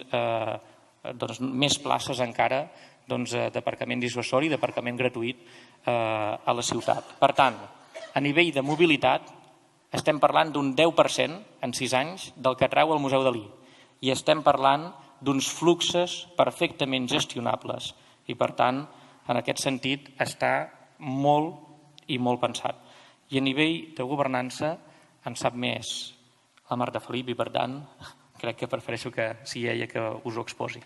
més places encara d'aparcament dissuasori, d'aparcament gratuït a la ciutat. Per tant, a nivell de mobilitat, estem parlant d'un 10% en 6 anys del que treu el Museu Dalí i estem parlant d'uns fluxes perfectament gestionables i, per tant, en aquest sentit, està molt i molt pensat. I a nivell de governança en sap més la Marta Felip i, per tant, crec que prefereixo que sigui ella que us ho exposi.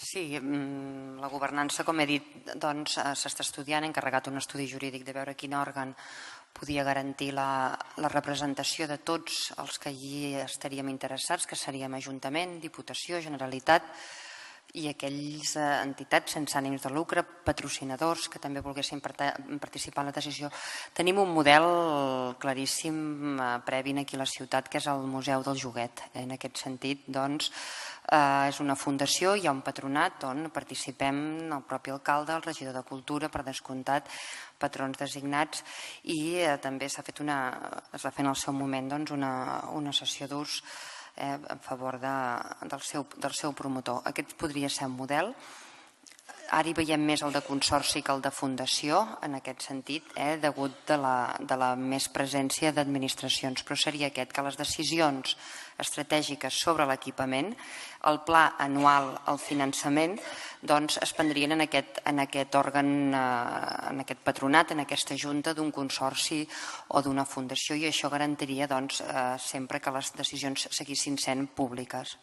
Sí, la governança, com he dit, s'està estudiant, he encarregat un estudi jurídic de veure quin òrgan podia garantir la representació de tots els que allí estaríem interessats, que seríem Ajuntament, Diputació, Generalitat i aquells entitats sense ànims de lucre, patrocinadors que també volguessin participar en la decisió. Tenim un model claríssim previ aquí a la ciutat, que és el Museu del Joguet. En aquest sentit, doncs, és una fundació, hi ha un patronat on participem el propi alcalde, el regidor de Cultura, per descomptat, patrons designats, i també s'ha fet es va fer en el seu moment una sessió d'ús a favor del seu promotor. Aquest podria ser un model. Ara hi veiem més el de consorci que el de fundació, en aquest sentit, degut de la més presència d'administracions, però seria aquest, que les decisions estratègiques sobre l'equipament, el pla anual, el finançament, doncs es prendrien en aquest òrgan, en aquest patronat, en aquesta junta d'un consorci o d'una fundació, i això garantiria sempre que les decisions seguissin sent públiques.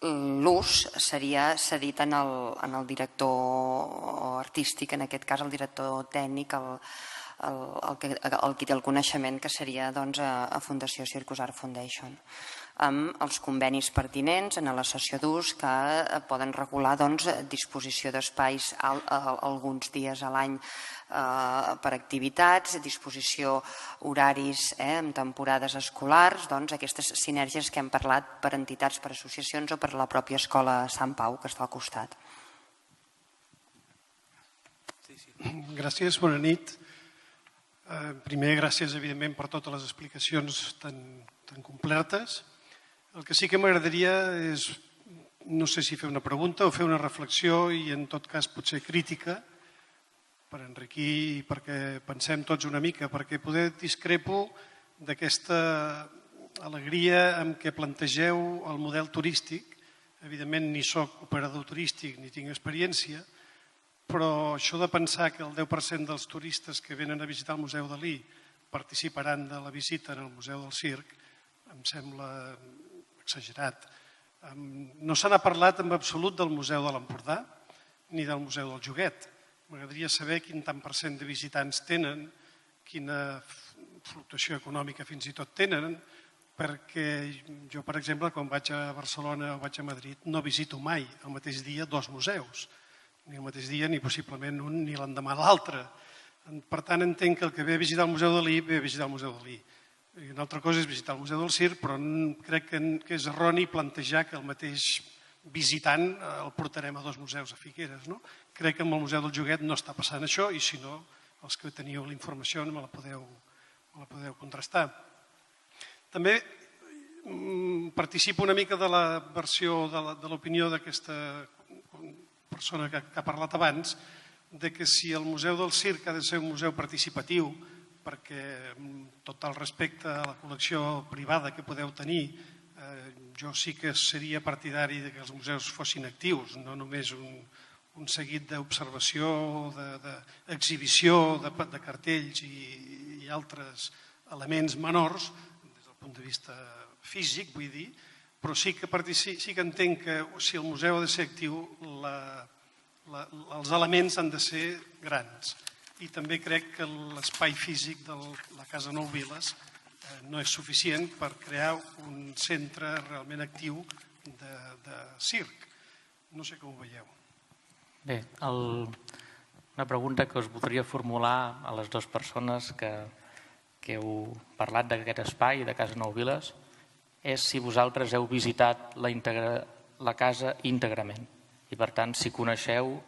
L'ús seria cedit en el director artístic, en aquest cas el director tècnic, el qui té el coneixement, que seria a Fundació Circus Art Foundation, amb els convenis pertinents en la cessió d'ús que poden regular disposició d'espais alguns dies a l'any per activitats, disposició horaris en temporades escolars, aquestes sinergies que hem parlat per entitats, per associacions o per la pròpia escola Sant Pau, que està al costat. Gràcies, bona nit. Primer, gràcies, evidentment, per totes les explicacions tan completes. El que sí que m'agradaria és, no sé si fer una pregunta o fer una reflexió i, en tot cas, potser crítica, per enriquir i perquè pensem tots una mica, perquè poder discrepo d'aquesta alegria amb què plantegeu el model turístic. Evidentment, ni soc operador turístic ni tinc experiència, però això de pensar que el 10% dels turistes que venen a visitar el Museu Dalí participaran de la visita en el Museu del Circ em sembla exagerat. No se n'ha parlat en absolut del Museu de l'Empordà ni del Museu del Joguet. M'agradaria saber quin tant per cent de visitants tenen, quina fluctuació econòmica fins i tot tenen, perquè jo, per exemple, quan vaig a Barcelona o vaig a Madrid, no visito mai el mateix dia 2 museus, ni el mateix dia, ni possiblement un, ni l'endemà l'altre. Per tant, entenc que el que ve a visitar el Museu Dalí ve a visitar el Museu Dalí. Una altra cosa és visitar el Museu del Circ, però crec que és erroni plantejar que el mateix visitant el portarem a 2 museus a Figueres. Crec que amb el Museu del Joguet no està passant això, i si no, els que teniu la informació me la podeu contrastar. També participo una mica de la versió de l'opinió d'aquesta persona que ha parlat abans, de que si el Museu del Circ ha de ser un museu participatiu, perquè amb tot el respecte a la col·lecció privada que podeu tenir, jo sí que seria partidari que els museus fossin actius, no només un seguit d'observació, d'exhibició de cartells i altres elements menors des del punt de vista físic, vull dir, però sí que entenc que si el museu ha de ser actiu, els elements han de ser grans. I també crec que l'espai físic de la Casa Nou Viles no és suficient per crear un centre realment actiu de circ. No sé com ho veieu. Bé, una pregunta que us voldria formular a les dues persones que heu parlat d'aquest espai de Casa Nou Viles és si vosaltres heu visitat la casa íntegrament i, per tant, si coneixeu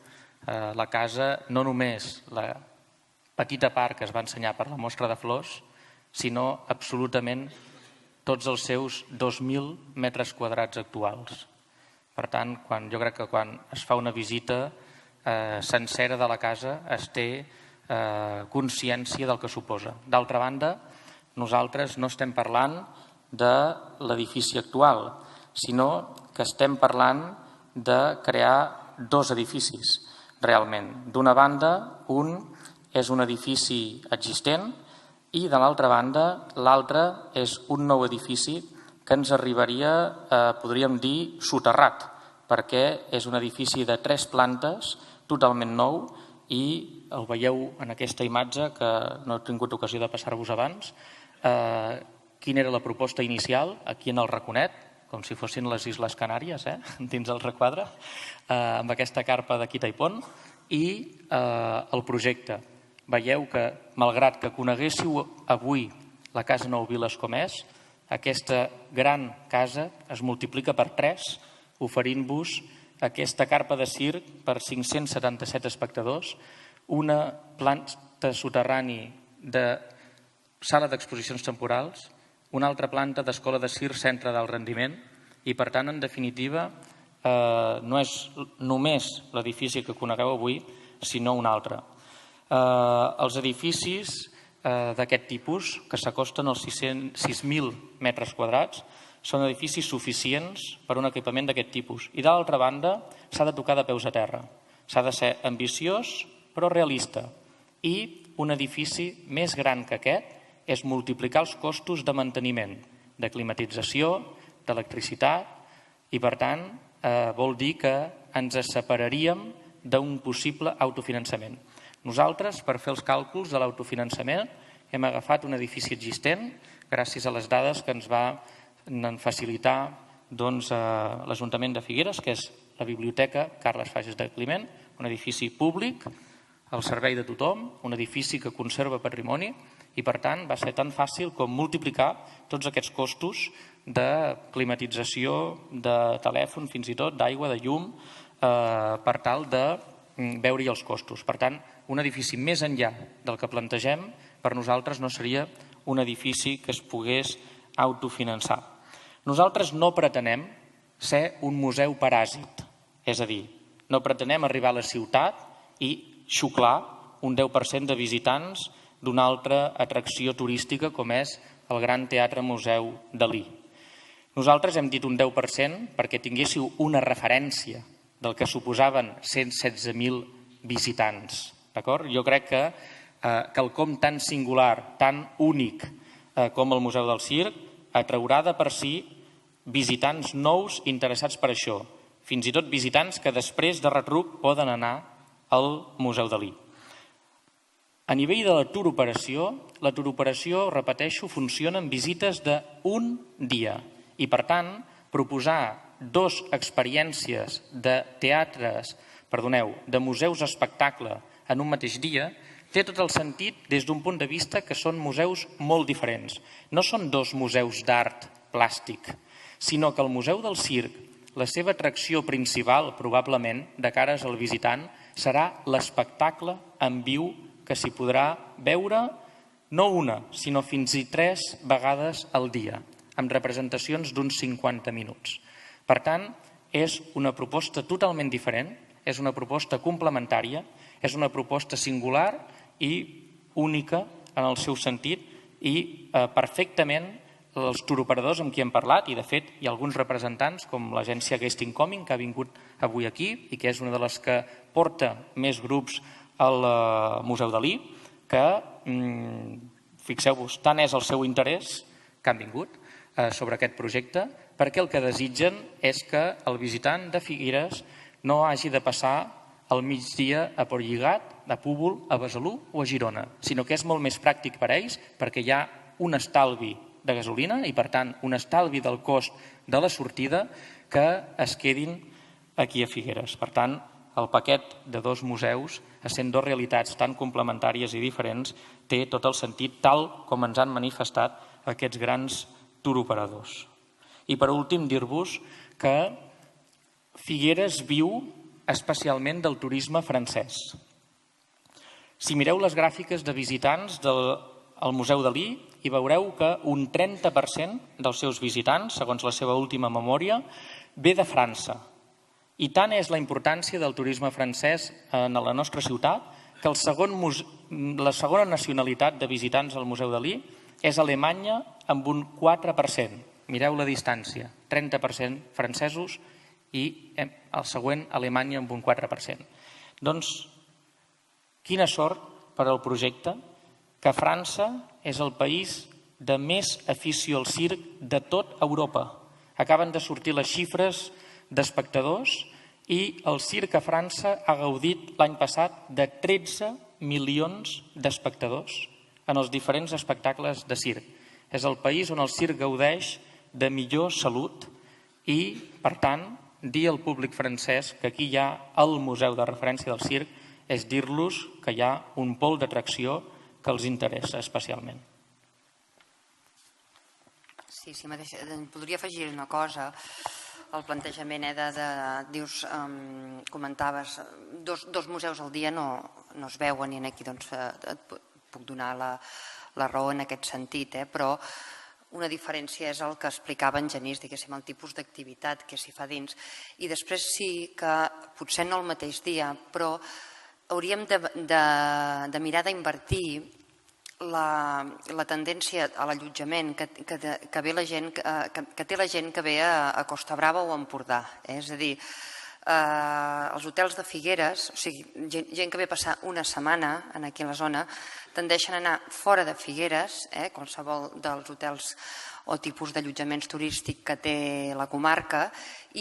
la casa, no només la petita part que es va ensenyar per la mostra de flors, sinó absolutament tots els seus 2.000 metres quadrats actuals. Per tant, jo crec que quan es fa una visita sencera de la casa es té consciència del que suposa. D'altra banda, nosaltres no estem parlant de l'edifici actual, sinó que estem parlant de crear dos edificis, realment. D'una banda, un és un edifici existent i, de l'altra banda, l'altre és un nou edifici que ens arribaria, podríem dir, soterrat, perquè és un edifici de 3 plantes, totalment nou, i el veieu en aquesta imatge que no he tingut ocasió de passar-vos abans. Quina era la proposta inicial, aquí en el raconet, com si fossin les Isles Canàries, dins el requadre, amb aquesta carpa de quita i pont, i el projecte. Veieu que, malgrat que coneguéssiu avui la Casa Nou Viles com és, aquesta gran casa es multiplica per 3, oferint-vos aquesta carpa de circ per 577 espectadors, una planta soterrani de sala d'exposicions temporals, una altra planta d'escola de circ centre d'alt rendiment i, per tant, en definitiva, no és només l'edifici que conegueu avui, sinó un altre. Els edificis d'aquest tipus, que s'acosten als 6.000 metres quadrats, són edificis suficients per a un equipament d'aquest tipus. I, d'altra banda, s'ha de tocar de peus a terra. S'ha de ser ambiciós, però realista. I un edifici més gran que aquest és multiplicar els costos de manteniment, de climatització, d'electricitat, i, per tant, vol dir que ens separaríem d'un possible autofinançament. Nosaltres, per fer els càlculs de l'autofinançament, hem agafat un edifici existent gràcies a les dades que ens va facilitar l'Ajuntament de Figueres, que és la Biblioteca Carles Fages de Climent, un edifici públic al servei de tothom, un edifici que conserva patrimoni i, per tant, va ser tan fàcil com multiplicar tots aquests costos de climatització, de telèfon, fins i tot d'aigua, de llum, per tal de veure-hi els costos. Per tant, un edifici més enllà del que plantegem, per nosaltres no seria un edifici que es pogués autofinançar. Nosaltres no pretenem ser un museu paràsit, és a dir, no pretenem arribar a la ciutat i xuclar un 10% de visitants d'una altra atracció turística com és el Gran Teatre Museu Dalí. Nosaltres hem dit un 10% perquè tinguéssiu una referència del que suposaven 116.000 visitants. Jo crec que quelcom tan singular, tan únic com el Museu del Circ, atraurà de per si visitants nous interessats per això, fins i tot visitants que després de retruc poden anar al Museu Dalí. A nivell de la turoperació, repeteixo, funciona en visites d'un dia i, per tant, proposar 2 experiències de museus espectacle en un mateix dia, té tot el sentit des d'un punt de vista que són museus molt diferents. No són 2 museus d'art plàstic, sinó que el Museu del Circ, la seva atracció principal, probablement, de cares al visitant, serà l'espectacle en viu que s'hi podrà veure no una, sinó fins i 3 vegades al dia, amb representacions d'uns 50 minuts. Per tant, és una proposta totalment diferent, és una proposta complementària, és una proposta singular i única en el seu sentit i perfectament els turoperadors amb qui hem parlat, i de fet hi ha alguns representants com l'agència Guest Incoming que ha vingut avui aquí i que és una de les que porta més grups al Museu Dalí, que fixeu-vos, tant és el seu interès que han vingut sobre aquest projecte, perquè el que desitgen és que el visitant de Figueres no hagi de passar al migdia a Portlligat, a Púbol, a Besalú o a Girona, sinó que és molt més pràctic per a ells perquè hi ha un estalvi de gasolina i, per tant, un estalvi del cost de la sortida que es quedin aquí a Figueres. Per tant, el paquet de dos museus, essent dues realitats tan complementàries i diferents, té tot el sentit tal com ens han manifestat aquests grans turoperadors. I, per últim, dir-vos que Figueres viu especialment del turisme francès. Si mireu les gràfiques de visitants del Museu Dalí, i veureu que un 30% dels seus visitants, segons la seva última memòria, ve de França. I tant és la importància del turisme francès en la nostra ciutat que la segona nacionalitat de visitants al Museu Dalí és Alemanya amb un 4%. Mireu la distància, 30% francesos i el següent Alemanya amb un 4%. Doncs, quina sort per al projecte que França és el país de més afició al circ de tot Europa. Acaben de sortir les xifres d'espectadors i el circ a França ha gaudit l'any passat de 13 milions d'espectadors en els diferents espectacles de circ. És el país on el circ gaudeix de millor salut i, per tant, dir al públic francès que aquí hi ha el museu de referència del circ és dir-los que hi ha un pol d'atracció que els interessa especialment. Sí, podria afegir una cosa. El plantejament, dius, comentaves, dos museus al dia no es veuen i aquí et puc donar la raó en aquest sentit, però una diferència és el que explicava en Genís, diguéssim, el tipus d'activitat que s'hi fa dins. I després sí que potser no el mateix dia, però hauríem de mirar d'invertir la tendència a l'allotjament que té la gent que ve a Costa Brava o a Empordà. És a dir, els hotels de Figueres, o sigui, gent que ve a passar una setmana aquí a la zona, tendeixen a anar fora de Figueres, qualsevol dels hotels o tipus d'allotjaments turístics que té la comarca,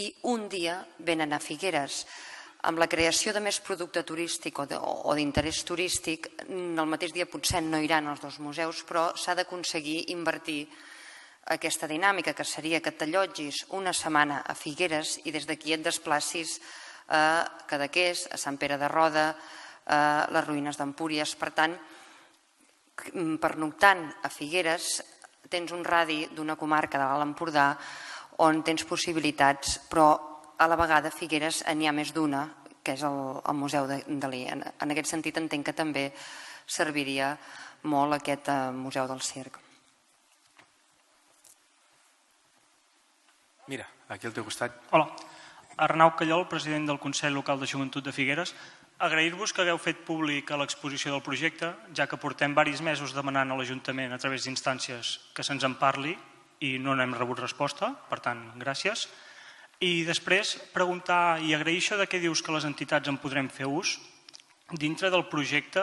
i un dia venen a Figueres. Amb la creació de més producte turístic o d'interès turístic, el mateix dia potser no iran als dos museus, però s'ha d'aconseguir invertir aquesta dinàmica, que seria que t'allotgis una setmana a Figueres i des d'aquí et desplacis a Cadaqués, a Sant Pere de Roda, a les ruïnes d'Empúries. Per tant, pernoctant a Figueres tens un radi d'una comarca de l'Alt Empordà on tens possibilitats, però a la vegada a Figueres n'hi ha més d'una, que és el Museu Dalí. En aquest sentit entenc que també serviria molt aquest Museu del Circ. Mira, aquí al teu costat. Hola, Arnau Callol, president del Consell Local de Joventut de Figueres. Agrair-vos que hagueu fet públic a l'exposició del projecte, ja que portem diversos mesos demanant a l'Ajuntament a través d'instàncies que se'ns en parli i no n'hem rebut resposta, per tant, gràcies. I després preguntar i agrair això de què dius que les entitats en podrem fer ús. Dintre del projecte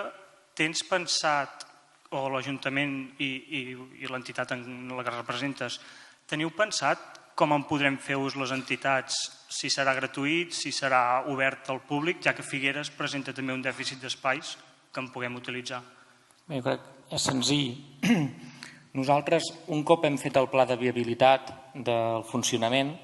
tens pensat, o l'Ajuntament i l'entitat en la que representes, teniu pensat com en podrem fer ús les entitats, si serà gratuït, si serà obert al públic, ja que Figueres presenta també un dèficit d'espais que en puguem utilitzar? Jo crec que és senzill. Nosaltres, un cop hem fet el pla de viabilitat del funcionament,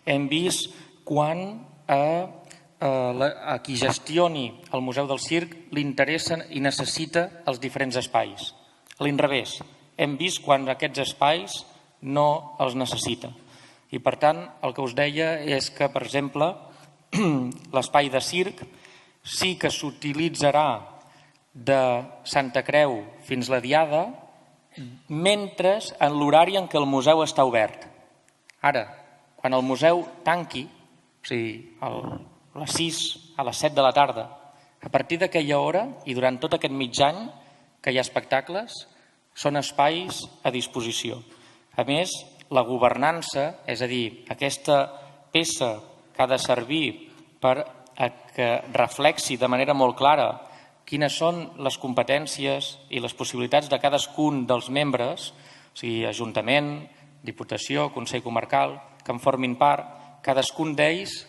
hem vist quan a qui gestioni el Museu del Circ li interessa i necessita els diferents espais. A l'inrevés, hem vist quan aquests espais no els necessita. I per tant, el que us deia és que, per exemple, l'espai de circ sí que s'utilitzarà de Santa Creu fins la Diada, mentre en l'horari en què el museu està obert. Ara, quan el museu tanqui, o sigui, a les 6, a les 7 de la tarda, a partir d'aquella hora i durant tot aquest mig any que hi ha espectacles, són espais a disposició. A més, la governança, és a dir, aquesta peça que ha de servir per que reflexi de manera molt clara quines són les competències i les possibilitats de cadascun dels membres, o sigui, Ajuntament, Diputació, Consell Comarcal, que en formin part, cadascun d'ells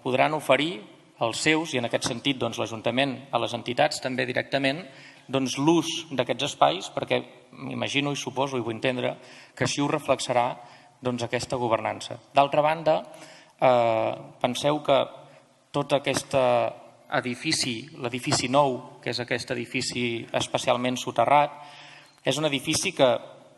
podran oferir els seus, i en aquest sentit l'Ajuntament a les entitats també directament, l'ús d'aquests espais, perquè m'imagino i suposo i vull entendre que així ho reflexarà aquesta governança. D'altra banda, penseu que tot aquest edifici, l'edifici nou, que és aquest edifici especialment soterrat, és un edifici que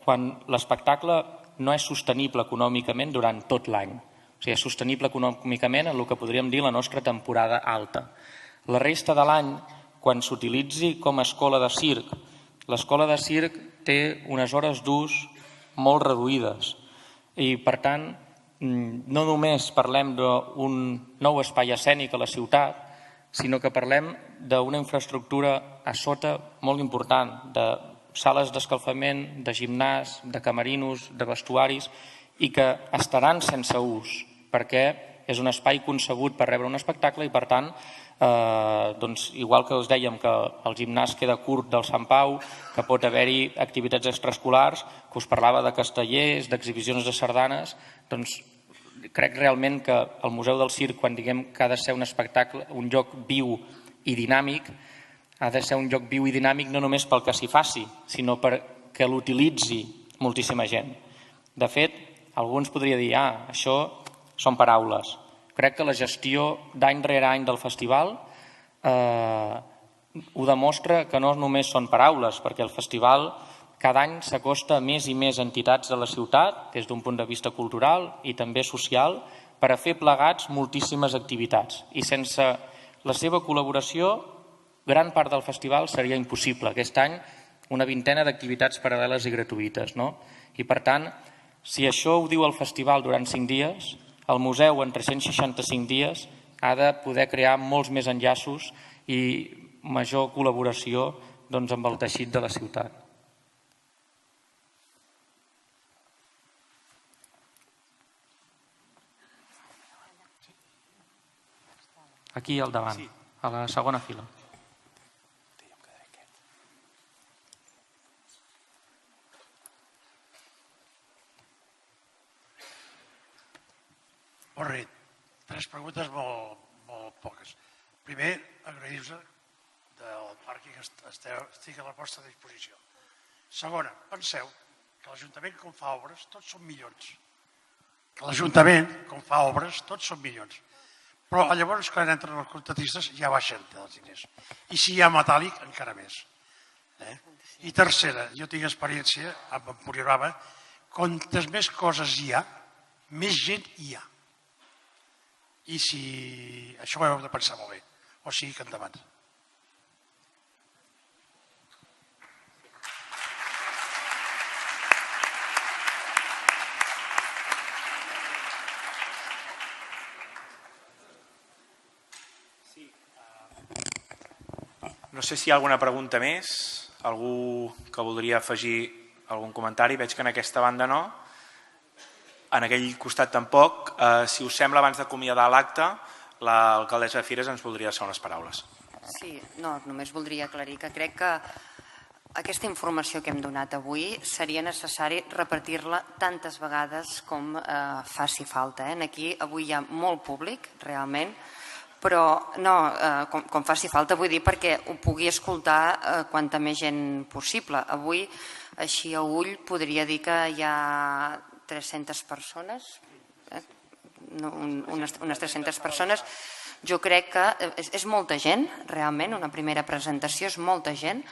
quan l'espectacle no és sostenible econòmicament durant tot l'any. O sigui, és sostenible econòmicament en el que podríem dir la nostra temporada alta. La resta de l'any, quan s'utilitzi com a escola de circ, l'escola de circ té unes hores d'ús molt reduïdes i, per tant, no només parlem d'un nou espai escènic a la ciutat, sinó que parlem d'una infraestructura a sota molt important, de sales d'escalfament, de gimnàs, de camerinos, de vestuaris, i que estaran sense ús, perquè és un espai concebut per rebre un espectacle i, per tant, igual que us dèiem que el gimnàs queda curt del Sant Pau, que pot haver-hi activitats extraescolars, que us parlava de castellers, d'exhibicions de sardanes, doncs crec realment que el Museu del Circ, quan diguem que ha de ser un espectacle, un lloc viu i dinàmic, ha de ser un lloc viu i dinàmic no només pel que s'hi faci, sinó perquè l'utilitzi moltíssima gent. De fet, algú ens podria dir, això són paraules. Crec que la gestió d'any rere any del festival ho demostra que no només són paraules, perquè el festival cada any s'acosta a més i més entitats de la ciutat, des d'un punt de vista cultural i també social, per a fer plegats moltíssimes activitats. I sense la seva col·laboració, gran part del festival seria impossible. Aquest any, una vintena d'activitats paral·leles i gratuïtes. I, per tant, si això ho diu el festival durant 5 dies, el museu en 365 dies ha de poder crear molts més enllaços i major col·laboració amb el teixit de la ciutat. Aquí al davant, a la segona fila. Molt bé. 3 preguntes molt poques. Primer, agrair-vos del pàrquing estic a la vostra disposició. Segona, penseu que l'Ajuntament, com fa obres, tots són milions. Que l'Ajuntament, com fa obres, tots són milions. Però llavors, quan entren els contractistes, ja baixen els diners. I si hi ha metàl·lic, encara més. I tercera, jo tinc experiència amb Empuriorama, quantes més coses hi ha, més gent hi ha. I si això ho heu de pensar molt bé. O sigui que endavant. No sé si hi ha alguna pregunta més, algú que voldria afegir algun comentari. Veig que en aquesta banda no, en aquell costat tampoc. Si us sembla, abans d'acomiadar l'acte, l'alcaldessa de Figueres ens voldria deixar unes paraules. Sí, no, només voldria aclarir que crec que aquesta informació que hem donat avui seria necessari repetir-la tantes vegades com faci falta. Aquí avui hi ha molt públic, realment, però no, com faci falta, vull dir, perquè ho pugui escoltar quanta més gent possible. Avui, així a ull, podria dir que hi ha 300 persones, unes 300 persones. Jo crec que és molta gent, realment, una primera presentació és molta gent,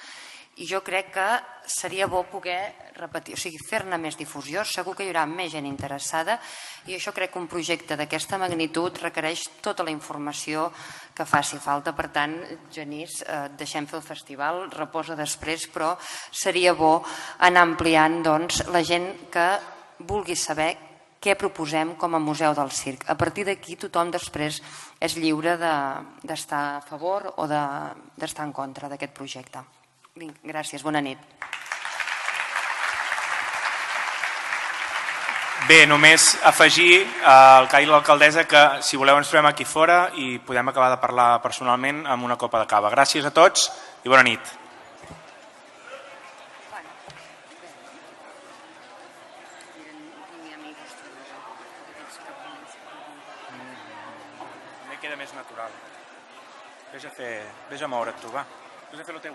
i jo crec que seria bo poder repetir, o sigui, fer-ne més difusió. Segur que hi haurà més gent interessada i això crec que un projecte d'aquesta magnitud requereix tota la informació que faci falta. Per tant, Genís, deixem fer el festival, reposa després, però seria bo anar ampliant la gent que vulgui saber què proposem com a Museu del Circ. A partir d'aquí tothom després és lliure d'estar a favor o d'estar en contra d'aquest projecte. Gràcies, bona nit. Bé, només afegir al Cai i l'alcaldessa que si voleu ens trobem aquí fora i podem acabar de parlar personalment amb una copa de cava. Gràcies a tots i bona nit. També queda més natural. Vés a moure't tu, va. Vés a fer el teu.